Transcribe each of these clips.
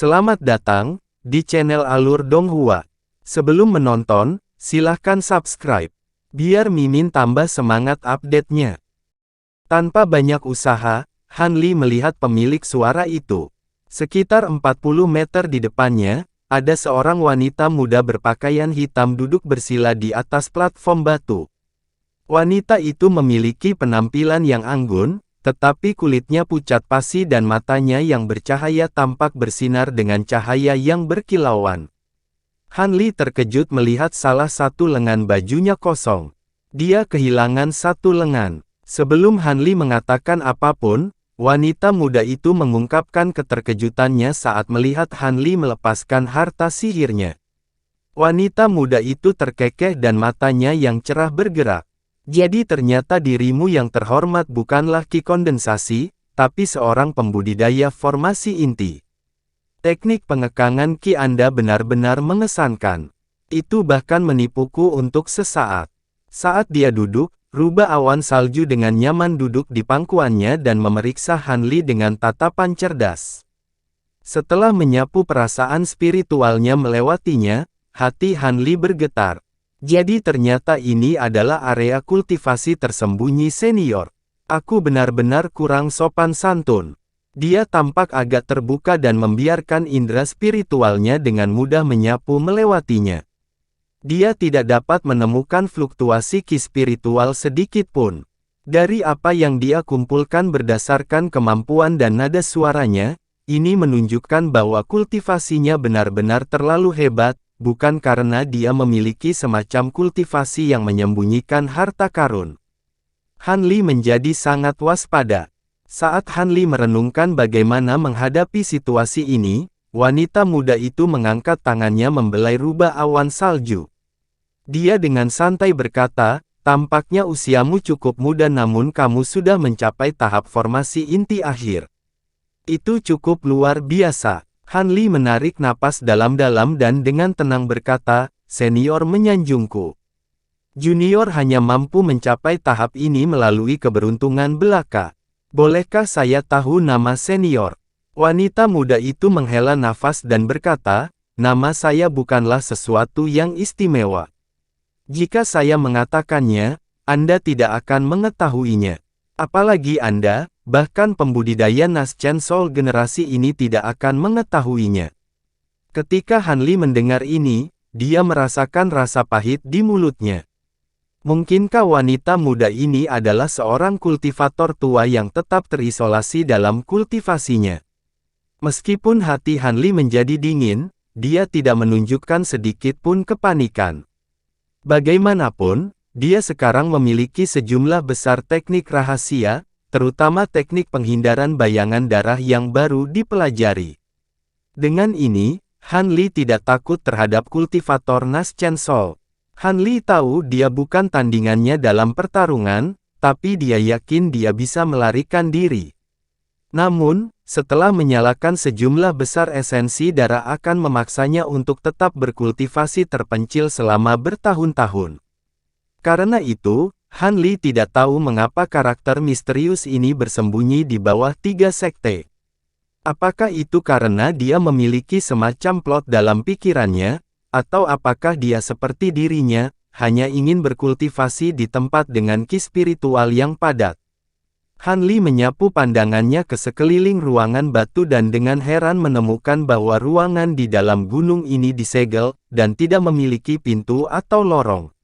Selamat datang di channel Alur Donghua. Sebelum menonton, silahkan subscribe, biar Mimin tambah semangat update-nya. Tanpa banyak usaha, Han Li melihat pemilik suara itu. Sekitar 40 meter di depannya, ada seorang wanita muda berpakaian hitam duduk bersila di atas platform batu. Wanita itu memiliki penampilan yang anggun, tetapi kulitnya pucat pasi dan matanya yang bercahaya tampak bersinar dengan cahaya yang berkilauan. Han Li terkejut melihat salah satu lengan bajunya kosong. Dia kehilangan satu lengan. Sebelum Han Li mengatakan apapun, wanita muda itu mengungkapkan keterkejutannya saat melihat Han Li melepaskan harta sihirnya. Wanita muda itu terkekeh dan matanya yang cerah bergerak. Jadi ternyata dirimu yang terhormat bukanlah ki kondensasi, tapi seorang pembudidaya formasi inti. Teknik pengekangan ki Anda benar-benar mengesankan. Itu bahkan menipuku untuk sesaat. Saat dia duduk, rubah awan salju dengan nyaman duduk di pangkuannya dan memeriksa Han Li dengan tatapan cerdas. Setelah menyapu perasaan spiritualnya melewatinya, hati Han Li bergetar. Jadi ternyata ini adalah area kultivasi tersembunyi senior. Aku benar-benar kurang sopan santun. Dia tampak agak terbuka dan membiarkan indera spiritualnya dengan mudah menyapu melewatinya. Dia tidak dapat menemukan fluktuasi ki spiritual sedikit pun. Dari apa yang dia kumpulkan berdasarkan kemampuan dan nada suaranya, ini menunjukkan bahwa kultivasinya benar-benar terlalu hebat, bukan karena dia memiliki semacam kultivasi yang menyembunyikan harta karun. Han Li menjadi sangat waspada. Saat Han Li merenungkan bagaimana menghadapi situasi ini, wanita muda itu mengangkat tangannya membelai rubah awan salju. Dia dengan santai berkata, tampaknya usiamu cukup muda namun kamu sudah mencapai tahap formasi inti akhir. Itu cukup luar biasa. Han Li menarik napas dalam-dalam dan dengan tenang berkata, senior menyanjungku. Junior hanya mampu mencapai tahap ini melalui keberuntungan belaka. Bolehkah saya tahu nama senior? Wanita muda itu menghela nafas dan berkata, nama saya bukanlah sesuatu yang istimewa. Jika saya mengatakannya, Anda tidak akan mengetahuinya. Apalagi Anda, bahkan pembudidaya Naschen Soul generasi ini tidak akan mengetahuinya. Ketika Han Li mendengar ini, dia merasakan rasa pahit di mulutnya. Mungkinkah wanita muda ini adalah seorang kultivator tua yang tetap terisolasi dalam kultivasinya? Meskipun hati Han Li menjadi dingin, dia tidak menunjukkan sedikit pun kepanikan. Bagaimanapun, dia sekarang memiliki sejumlah besar teknik rahasia, terutama teknik penghindaran bayangan darah yang baru dipelajari. Dengan ini, Han Li tidak takut terhadap kultivator Naschen Soul. Han Li tahu dia bukan tandingannya dalam pertarungan, tapi dia yakin dia bisa melarikan diri. Namun, setelah menyalakan sejumlah besar esensi darah akan memaksanya untuk tetap berkultivasi terpencil selama bertahun-tahun. Karena itu, Han Li tidak tahu mengapa karakter misterius ini bersembunyi di bawah 3 sekte. Apakah itu karena dia memiliki semacam plot dalam pikirannya, atau apakah dia seperti dirinya, hanya ingin berkultivasi di tempat dengan ki spiritual yang padat? Han Li menyapu pandangannya ke sekeliling ruangan batu dan dengan heran menemukan bahwa ruangan di dalam gunung ini disegel, dan tidak memiliki pintu atau lorong.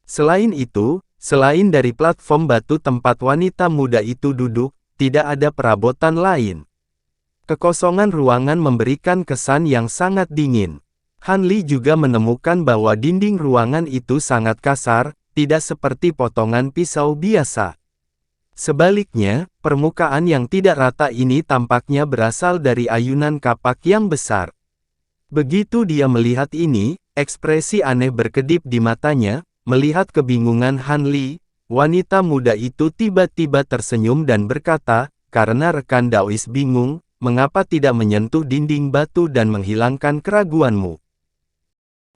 Selain itu, selain dari platform batu tempat wanita muda itu duduk, tidak ada perabotan lain. Kekosongan ruangan memberikan kesan yang sangat dingin. Han Li juga menemukan bahwa dinding ruangan itu sangat kasar, tidak seperti potongan pisau biasa. Sebaliknya, permukaan yang tidak rata ini tampaknya berasal dari ayunan kapak yang besar. Begitu dia melihat ini, ekspresi aneh berkedip di matanya. Melihat kebingungan Han Li, wanita muda itu tiba-tiba tersenyum dan berkata, karena rekan Daois bingung, mengapa tidak menyentuh dinding batu dan menghilangkan keraguanmu?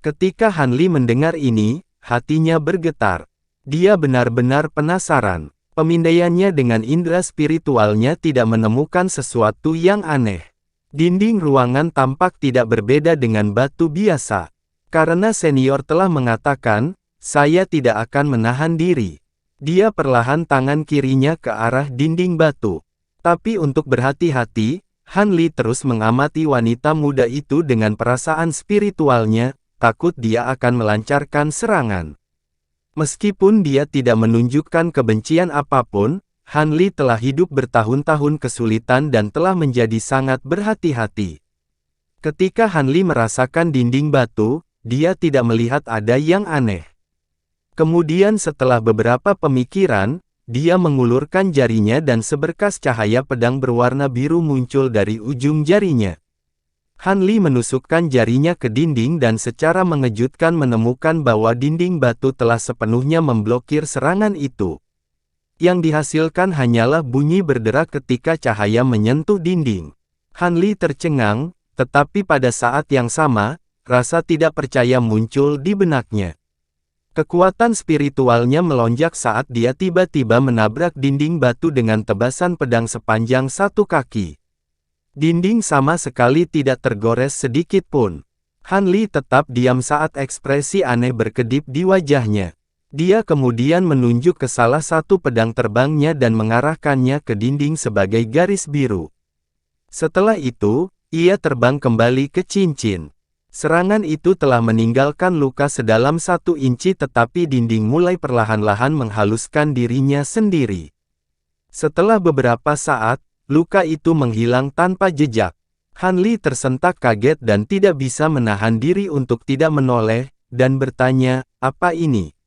Ketika Han Li mendengar ini, hatinya bergetar. Dia benar-benar penasaran. Pemindaiannya dengan indera spiritualnya tidak menemukan sesuatu yang aneh. Dinding ruangan tampak tidak berbeda dengan batu biasa. Karena senior telah mengatakan, saya tidak akan menahan diri. Dia perlahan tangan kirinya ke arah dinding batu. Tapi untuk berhati-hati, Han Li terus mengamati wanita muda itu dengan perasaan spiritualnya, takut dia akan melancarkan serangan. Meskipun dia tidak menunjukkan kebencian apapun, Han Li telah hidup bertahun-tahun kesulitan dan telah menjadi sangat berhati-hati. Ketika Han Li merasakan dinding batu, dia tidak melihat ada yang aneh. Kemudian setelah beberapa pemikiran, dia mengulurkan jarinya dan seberkas cahaya pedang berwarna biru muncul dari ujung jarinya. Han Li menusukkan jarinya ke dinding dan secara mengejutkan menemukan bahwa dinding batu telah sepenuhnya memblokir serangan itu. Yang dihasilkan hanyalah bunyi berderak ketika cahaya menyentuh dinding. Han Li tercengang, tetapi pada saat yang sama, rasa tidak percaya muncul di benaknya. Kekuatan spiritualnya melonjak saat dia tiba-tiba menabrak dinding batu dengan tebasan pedang sepanjang 1 kaki. Dinding sama sekali tidak tergores sedikit pun. Han Li tetap diam saat ekspresi aneh berkedip di wajahnya. Dia kemudian menunjuk ke salah satu pedang terbangnya dan mengarahkannya ke dinding sebagai garis biru. Setelah itu, ia terbang kembali ke cincin. Serangan itu telah meninggalkan luka sedalam 1 inci tetapi dinding mulai perlahan-lahan menghaluskan dirinya sendiri. Setelah beberapa saat, luka itu menghilang tanpa jejak. Han Li tersentak kaget dan tidak bisa menahan diri untuk tidak menoleh, dan bertanya, apa ini?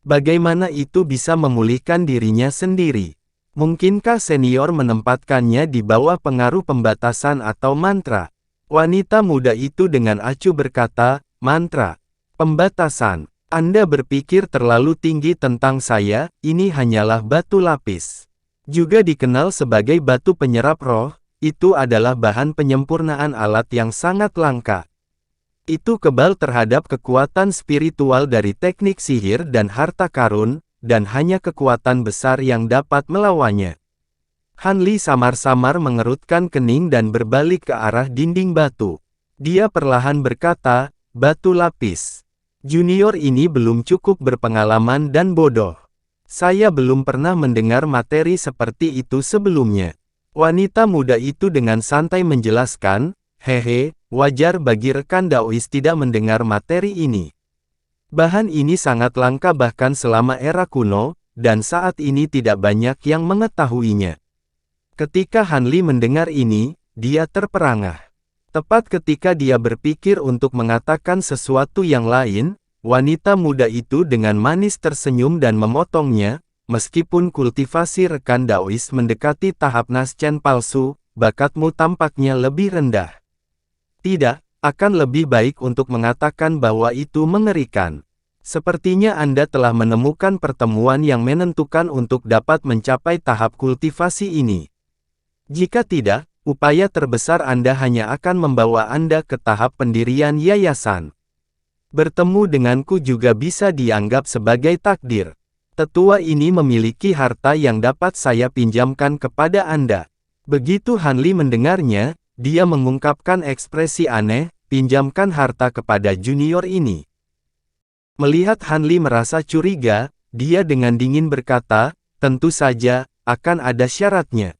Bagaimana itu bisa memulihkan dirinya sendiri? Mungkinkah senior menempatkannya di bawah pengaruh pembatasan atau mantra? Wanita muda itu dengan acuh berkata, mantra, pembatasan. Anda berpikir terlalu tinggi tentang saya, ini hanyalah batu lapis. Juga dikenal sebagai batu penyerap roh, itu adalah bahan penyempurnaan alat yang sangat langka. Itu kebal terhadap kekuatan spiritual dari teknik sihir dan harta karun, dan hanya kekuatan besar yang dapat melawannya. Han Li samar-samar mengerutkan kening dan berbalik ke arah dinding batu. Dia perlahan berkata, batu lapis. Junior ini belum cukup berpengalaman dan bodoh. Saya belum pernah mendengar materi seperti itu sebelumnya. Wanita muda itu dengan santai menjelaskan, hehe, wajar bagi rekan Daois tidak mendengar materi ini. Bahan ini sangat langka bahkan selama era kuno, dan saat ini tidak banyak yang mengetahuinya. Ketika Han Li mendengar ini, dia terperangah. Tepat ketika dia berpikir untuk mengatakan sesuatu yang lain, wanita muda itu dengan manis tersenyum dan memotongnya, meskipun kultivasi rekan Daois mendekati tahap Naschen palsu, bakatmu tampaknya lebih rendah. Tidak, akan lebih baik untuk mengatakan bahwa itu mengerikan. Sepertinya Anda telah menemukan pertemuan yang menentukan untuk dapat mencapai tahap kultivasi ini. Jika tidak, upaya terbesar Anda hanya akan membawa Anda ke tahap pendirian yayasan. Bertemu denganku juga bisa dianggap sebagai takdir. Tetua ini memiliki harta yang dapat saya pinjamkan kepada Anda. Begitu Han Li mendengarnya, dia mengungkapkan ekspresi aneh, pinjamkan harta kepada junior ini. Melihat Han Li merasa curiga, dia dengan dingin berkata, tentu saja, akan ada syaratnya.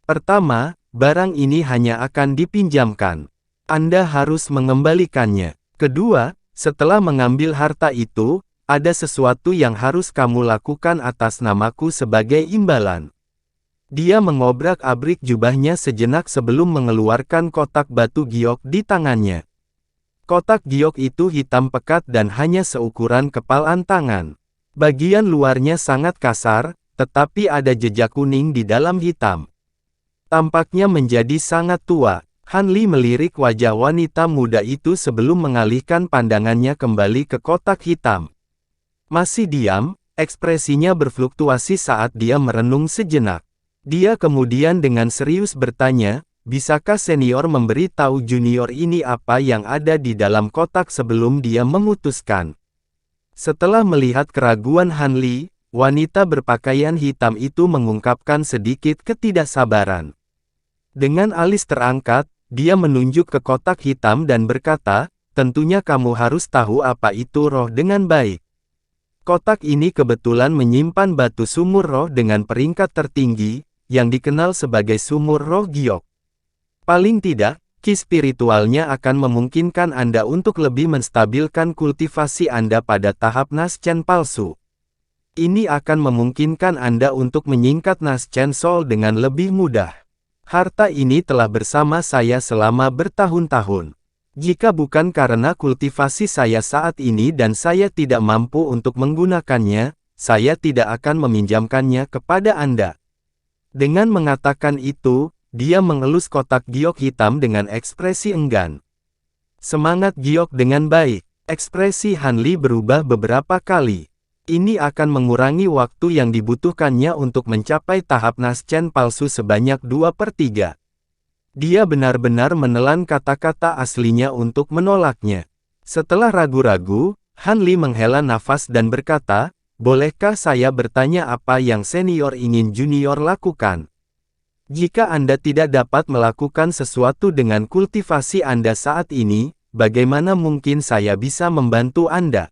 Pertama, barang ini hanya akan dipinjamkan. Anda harus mengembalikannya. Kedua, setelah mengambil harta itu, ada sesuatu yang harus kamu lakukan atas namaku sebagai imbalan. Dia mengobrak-abrik jubahnya sejenak sebelum mengeluarkan kotak batu giok di tangannya. Kotak giok itu hitam pekat dan hanya seukuran kepalan tangan. Bagian luarnya sangat kasar, tetapi ada jejak kuning di dalam hitam. Tampaknya menjadi sangat tua. Han Li melirik wajah wanita muda itu sebelum mengalihkan pandangannya kembali ke kotak hitam. Masih diam, ekspresinya berfluktuasi saat dia merenung sejenak. Dia kemudian dengan serius bertanya, bisakah senior memberi tahu junior ini apa yang ada di dalam kotak sebelum dia memutuskan? Setelah melihat keraguan Han Li, wanita berpakaian hitam itu mengungkapkan sedikit ketidaksabaran. Dengan alis terangkat, Dia menunjuk ke kotak hitam dan berkata, tentunya kamu harus tahu apa itu roh dengan baik. Kotak ini kebetulan menyimpan batu sumur roh dengan peringkat tertinggi, yang dikenal sebagai sumur roh giok. Paling tidak, ki spiritualnya akan memungkinkan Anda untuk lebih menstabilkan kultivasi Anda pada tahap Naschen palsu. Ini akan memungkinkan Anda untuk menyingkat Naschen Soul dengan lebih mudah. Harta ini telah bersama saya selama bertahun-tahun. Jika bukan karena kultivasi saya saat ini dan saya tidak mampu untuk menggunakannya, saya tidak akan meminjamkannya kepada Anda. Dengan mengatakan itu, dia mengelus kotak giok hitam dengan ekspresi enggan. Semangat giok dengan baik. Ekspresi Hanli berubah beberapa kali. Ini akan mengurangi waktu yang dibutuhkannya untuk mencapai tahap Naschen palsu sebanyak 2/3. Dia benar-benar menelan kata-kata aslinya untuk menolaknya. Setelah ragu-ragu, Hanli menghela nafas dan berkata, bolehkah saya bertanya apa yang senior ingin junior lakukan? Jika Anda tidak dapat melakukan sesuatu dengan kultivasi Anda saat ini, bagaimana mungkin saya bisa membantu Anda?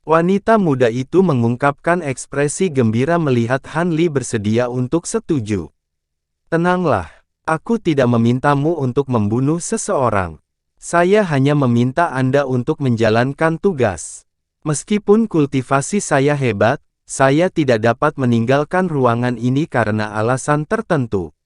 Wanita muda itu mengungkapkan ekspresi gembira melihat Hanli bersedia untuk setuju. Tenanglah, aku tidak memintamu untuk membunuh seseorang. Saya hanya meminta Anda untuk menjalankan tugas. Meskipun kultivasi saya hebat, saya tidak dapat meninggalkan ruangan ini karena alasan tertentu.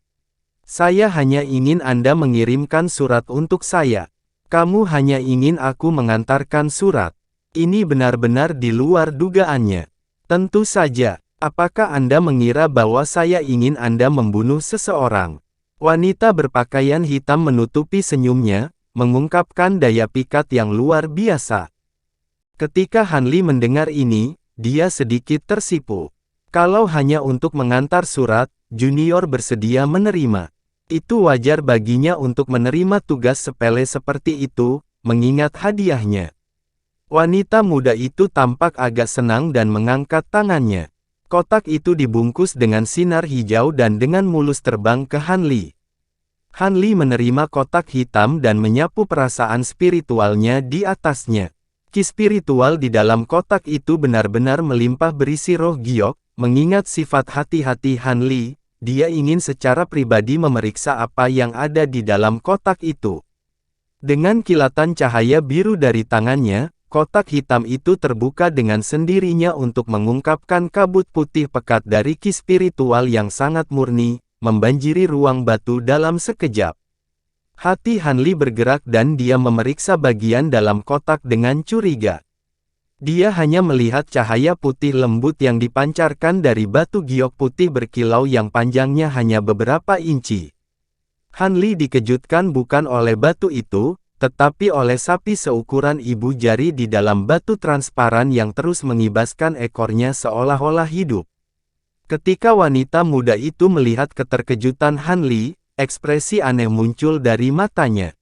Saya hanya ingin Anda mengirimkan surat untuk saya. Kamu hanya ingin aku mengantarkan surat. Ini benar-benar di luar dugaannya. Tentu saja, apakah Anda mengira bahwa saya ingin Anda membunuh seseorang? Wanita berpakaian hitam menutupi senyumnya, mengungkapkan daya pikat yang luar biasa. Ketika Hanli mendengar ini, dia sedikit tersipu. Kalau hanya untuk mengantar surat, junior bersedia menerima. Itu wajar baginya untuk menerima tugas sepele seperti itu, mengingat hadiahnya. Wanita muda itu tampak agak senang dan mengangkat tangannya. Kotak itu dibungkus dengan sinar hijau dan dengan mulus terbang ke Hanli. Hanli menerima kotak hitam dan menyapu perasaan spiritualnya di atasnya. Ki spiritual di dalam kotak itu benar-benar melimpah berisi roh giok, mengingat sifat hati-hati Hanli, dia ingin secara pribadi memeriksa apa yang ada di dalam kotak itu. Dengan kilatan cahaya biru dari tangannya, kotak hitam itu terbuka dengan sendirinya untuk mengungkapkan kabut putih pekat dari ki spiritual yang sangat murni, membanjiri ruang batu dalam sekejap. Hati Hanli bergerak dan dia memeriksa bagian dalam kotak dengan curiga. Dia hanya melihat cahaya putih lembut yang dipancarkan dari batu giok putih berkilau yang panjangnya hanya beberapa inci. Hanli dikejutkan bukan oleh batu itu, tetapi oleh sapi seukuran ibu jari di dalam batu transparan yang terus mengibaskan ekornya seolah-olah hidup. Ketika wanita muda itu melihat keterkejutan Hanli, ekspresi aneh muncul dari matanya.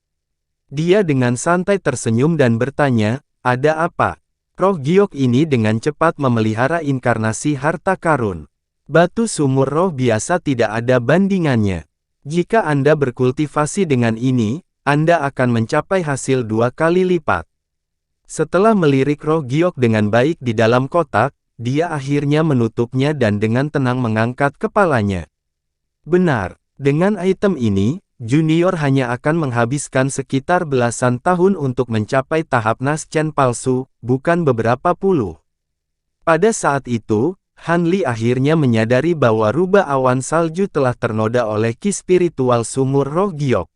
Dia dengan santai tersenyum dan bertanya, ada apa? Roh giok ini dengan cepat memelihara inkarnasi harta karun. Batu sumur roh biasa tidak ada bandingannya. Jika Anda berkultivasi dengan ini, Anda akan mencapai hasil 2 kali lipat. Setelah melirik roh giok dengan baik di dalam kotak, dia akhirnya menutupnya dan dengan tenang mengangkat kepalanya. Benar, dengan item ini, junior hanya akan menghabiskan sekitar belasan tahun untuk mencapai tahap Naschen palsu, bukan beberapa puluh. Pada saat itu, Hanli akhirnya menyadari bahwa rubah awan salju telah ternoda oleh ki spiritual sumur roh giok.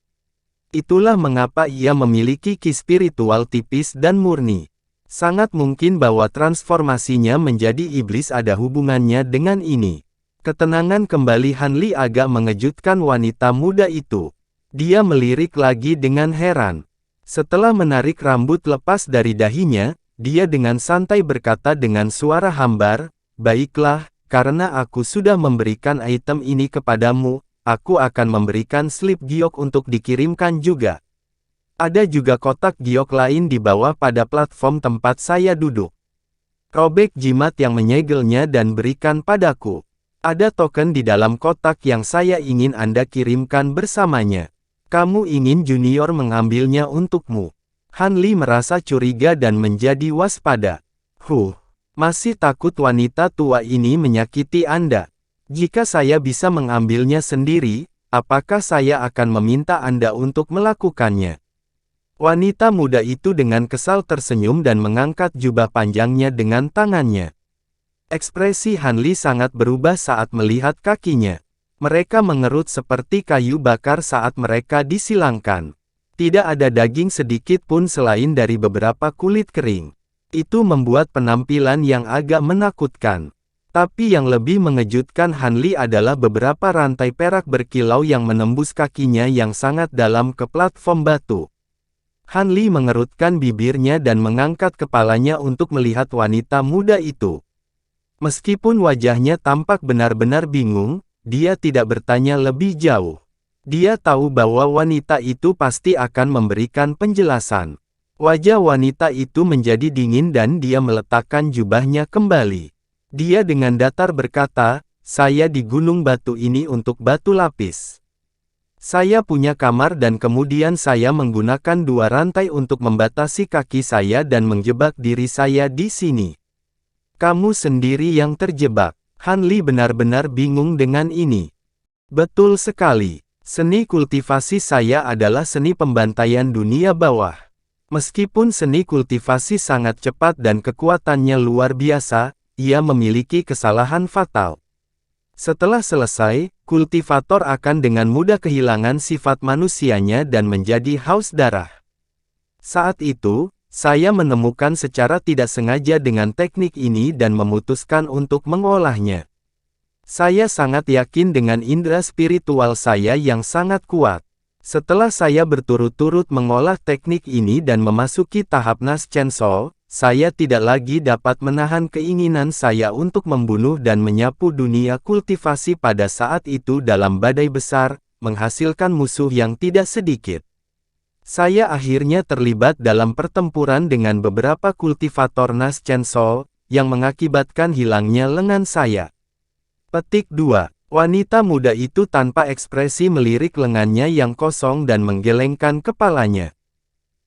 Itulah mengapa ia memiliki ki spiritual tipis dan murni. Sangat mungkin bahwa transformasinya menjadi iblis ada hubungannya dengan ini. Ketenangan kembali Hanli agak mengejutkan wanita muda itu. Dia melirik lagi dengan heran. Setelah menarik rambut lepas dari dahinya, dia dengan santai berkata dengan suara hambar, baiklah, karena aku sudah memberikan item ini kepadamu, aku akan memberikan slip giok untuk dikirimkan juga. Ada juga kotak giok lain di bawah pada platform tempat saya duduk. Robek jimat yang menyegelnya dan berikan padaku. Ada token di dalam kotak yang saya ingin Anda kirimkan bersamanya. Kamu ingin junior mengambilnya untukmu. Han Li merasa curiga dan menjadi waspada. Masih takut wanita tua ini menyakiti Anda? Jika saya bisa mengambilnya sendiri, apakah saya akan meminta Anda untuk melakukannya? Wanita muda itu dengan kesal tersenyum dan mengangkat jubah panjangnya dengan tangannya. Ekspresi Han Li sangat berubah saat melihat kakinya. Mereka mengerut seperti kayu bakar saat mereka disilangkan. Tidak ada daging sedikit pun selain dari beberapa kulit kering. Itu membuat penampilan yang agak menakutkan. Tapi yang lebih mengejutkan Han Li adalah beberapa rantai perak berkilau yang menembus kakinya yang sangat dalam ke platform batu. Han Li mengerutkan bibirnya dan mengangkat kepalanya untuk melihat wanita muda itu. Meskipun wajahnya tampak benar-benar bingung, dia tidak bertanya lebih jauh. Dia tahu bahwa wanita itu pasti akan memberikan penjelasan. Wajah wanita itu menjadi dingin dan dia meletakkan jubahnya kembali. Dia dengan datar berkata, "Saya di gunung batu ini untuk batu lapis. Saya punya kamar dan kemudian saya menggunakan 2 rantai untuk membatasi kaki saya dan menjebak diri saya di sini. Kamu sendiri yang terjebak." Han Li benar-benar bingung dengan ini. Betul sekali. Seni kultivasi saya adalah seni pembantaian dunia bawah. Meskipun seni kultivasi sangat cepat dan kekuatannya luar biasa, ia memiliki kesalahan fatal. Setelah selesai, kultivator akan dengan mudah kehilangan sifat manusianya dan menjadi haus darah. Saat itu, saya menemukan secara tidak sengaja dengan teknik ini dan memutuskan untuk mengolahnya. Saya sangat yakin dengan indera spiritual saya yang sangat kuat. Setelah saya berturut-turut mengolah teknik ini dan memasuki tahap Nas Chen Sol, saya tidak lagi dapat menahan keinginan saya untuk membunuh dan menyapu dunia kultivasi pada saat itu dalam badai besar, menghasilkan musuh yang tidak sedikit. Saya akhirnya terlibat dalam pertempuran dengan beberapa kultivator Nas Chen Sol, yang mengakibatkan hilangnya lengan saya. Petik 2. Wanita muda itu tanpa ekspresi melirik lengannya yang kosong dan menggelengkan kepalanya.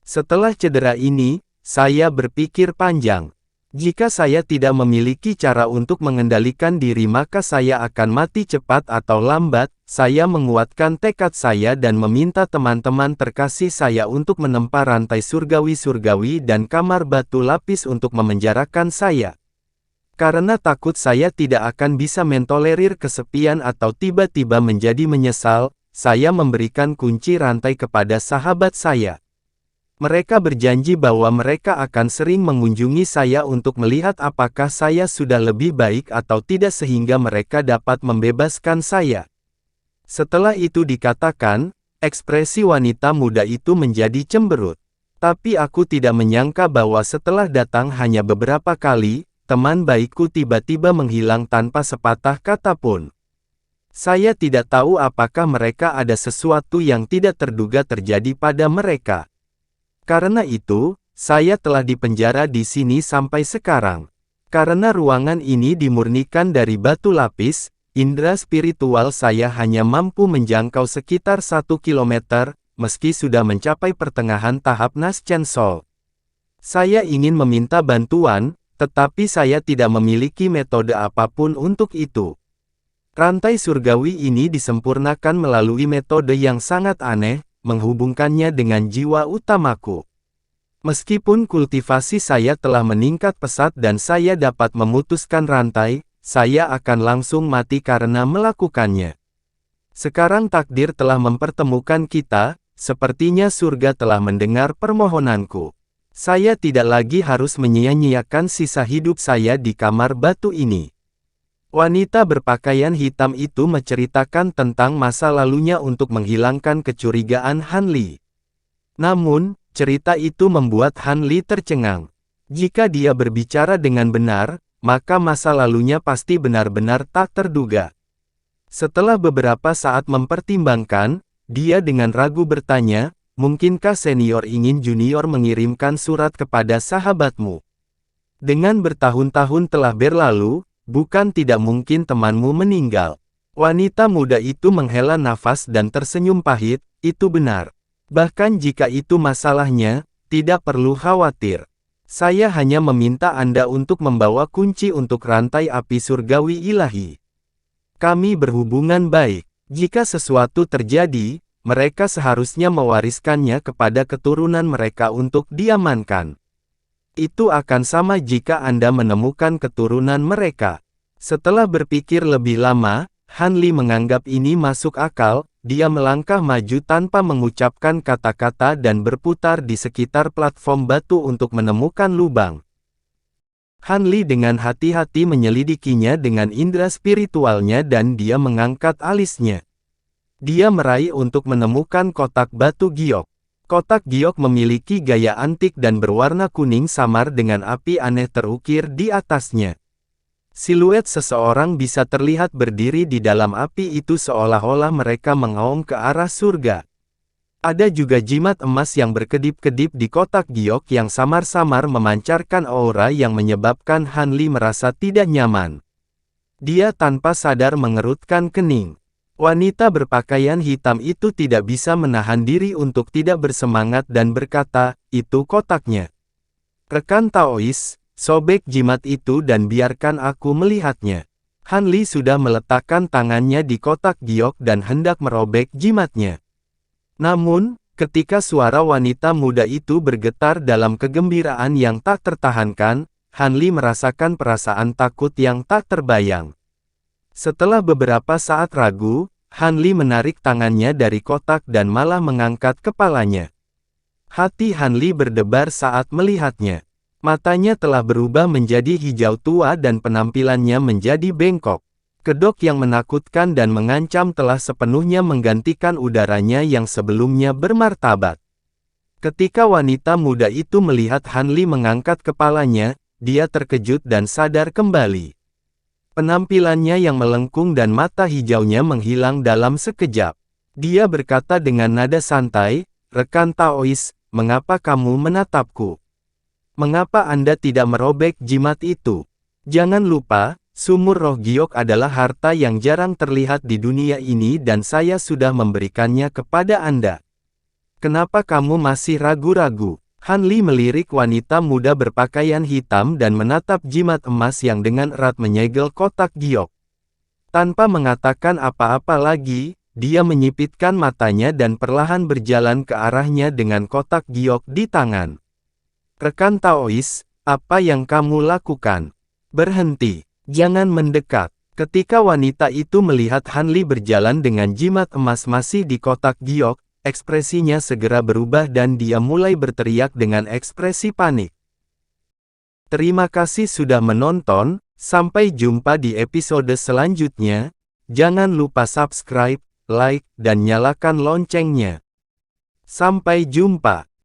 Setelah cedera ini, saya berpikir panjang. Jika saya tidak memiliki cara untuk mengendalikan diri maka saya akan mati cepat atau lambat. Saya menguatkan tekad saya dan meminta teman-teman terkasih saya untuk menempa rantai surgawi-surgawi dan kamar batu lapis untuk memenjarakan saya. Karena takut saya tidak akan bisa mentolerir kesepian atau tiba-tiba menjadi menyesal, saya memberikan kunci rantai kepada sahabat saya. Mereka berjanji bahwa mereka akan sering mengunjungi saya untuk melihat apakah saya sudah lebih baik atau tidak sehingga mereka dapat membebaskan saya. Setelah itu dikatakan, ekspresi wanita muda itu menjadi cemberut. Tapi aku tidak menyangka bahwa setelah datang hanya beberapa kali, teman baikku tiba-tiba menghilang tanpa sepatah kata pun. Saya tidak tahu apakah mereka ada sesuatu yang tidak terduga terjadi pada mereka. Karena itu, saya telah dipenjara di sini sampai sekarang. Karena ruangan ini dimurnikan dari batu lapis, indera spiritual saya hanya mampu menjangkau sekitar 1 kilometer, meski sudah mencapai pertengahan tahap Nas Chen Sol. Saya ingin meminta bantuan, tetapi saya tidak memiliki metode apapun untuk itu. Rantai surgawi ini disempurnakan melalui metode yang sangat aneh, menghubungkannya dengan jiwa utamaku. Meskipun kultivasi saya telah meningkat pesat dan saya dapat memutuskan rantai, saya akan langsung mati karena melakukannya. Sekarang takdir telah mempertemukan kita, sepertinya surga telah mendengar permohonanku. Saya tidak lagi harus menyia-nyiakan sisa hidup saya di kamar batu ini. Wanita berpakaian hitam itu menceritakan tentang masa lalunya untuk menghilangkan kecurigaan Han Li. Namun, cerita itu membuat Han Li tercengang. Jika dia berbicara dengan benar, maka masa lalunya pasti benar-benar tak terduga. Setelah beberapa saat mempertimbangkan, dia dengan ragu bertanya, "Mungkinkah senior ingin junior mengirimkan surat kepada sahabatmu? Dengan bertahun-tahun telah berlalu, bukan tidak mungkin temanmu meninggal." Wanita muda itu menghela nafas dan tersenyum pahit, Itu benar. Bahkan jika itu masalahnya, tidak perlu khawatir. Saya hanya meminta Anda untuk membawa kunci untuk rantai api surgawi ilahi. Kami berhubungan baik. Jika sesuatu terjadi, mereka seharusnya mewariskannya kepada keturunan mereka untuk diamankan. Itu akan sama jika Anda menemukan keturunan mereka. Setelah berpikir lebih lama, Han Li menganggap ini masuk akal. Dia melangkah maju tanpa mengucapkan kata-kata dan berputar di sekitar platform batu untuk menemukan lubang. Han Li dengan hati-hati menyelidikinya dengan indera spiritualnya dan dia mengangkat alisnya. Dia meraih untuk menemukan kotak batu giok. Kotak giok memiliki gaya antik dan berwarna kuning samar dengan api aneh terukir di atasnya. Siluet seseorang bisa terlihat berdiri di dalam api itu seolah-olah mereka mengaum ke arah surga. Ada juga jimat emas yang berkedip-kedip di kotak giok yang samar-samar memancarkan aura yang menyebabkan Han Li merasa tidak nyaman. Dia tanpa sadar mengerutkan kening. Wanita berpakaian hitam itu tidak bisa menahan diri untuk tidak bersemangat dan berkata, "Itu kotaknya. Rekan Taois, sobek jimat itu dan biarkan aku melihatnya." Han Li sudah meletakkan tangannya di kotak giok dan hendak merobek jimatnya. Namun, ketika suara wanita muda itu bergetar dalam kegembiraan yang tak tertahankan, Han Li merasakan perasaan takut yang tak terbayang. Setelah beberapa saat ragu, Han Li menarik tangannya dari kotak dan malah mengangkat kepalanya. Hati Han Li berdebar saat melihatnya. Matanya telah berubah menjadi hijau tua dan penampilannya menjadi bengkok. Kedok yang menakutkan dan mengancam telah sepenuhnya menggantikan udaranya yang sebelumnya bermartabat. Ketika wanita muda itu melihat Han Li mengangkat kepalanya, dia terkejut dan sadar kembali. Penampilannya yang melengkung dan mata hijaunya menghilang dalam sekejap. Dia berkata dengan nada santai, "Rekan Taois, mengapa kamu menatapku? Mengapa Anda tidak merobek jimat itu? Jangan lupa, sumur roh giok adalah harta yang jarang terlihat di dunia ini dan saya sudah memberikannya kepada Anda. Kenapa kamu masih ragu-ragu?" Han Li melirik wanita muda berpakaian hitam dan menatap jimat emas yang dengan erat menyegel kotak giok. Tanpa mengatakan apa-apa lagi, dia menyipitkan matanya dan perlahan berjalan ke arahnya dengan kotak giok di tangan. "Rekan Taois, apa yang kamu lakukan? Berhenti, jangan mendekat." Ketika wanita itu melihat Han Li berjalan dengan jimat emas masih di kotak giok, ekspresinya segera berubah dan dia mulai berteriak dengan ekspresi panik. Terima kasih sudah menonton, sampai jumpa di episode selanjutnya. Jangan lupa subscribe, like, dan nyalakan loncengnya. Sampai jumpa.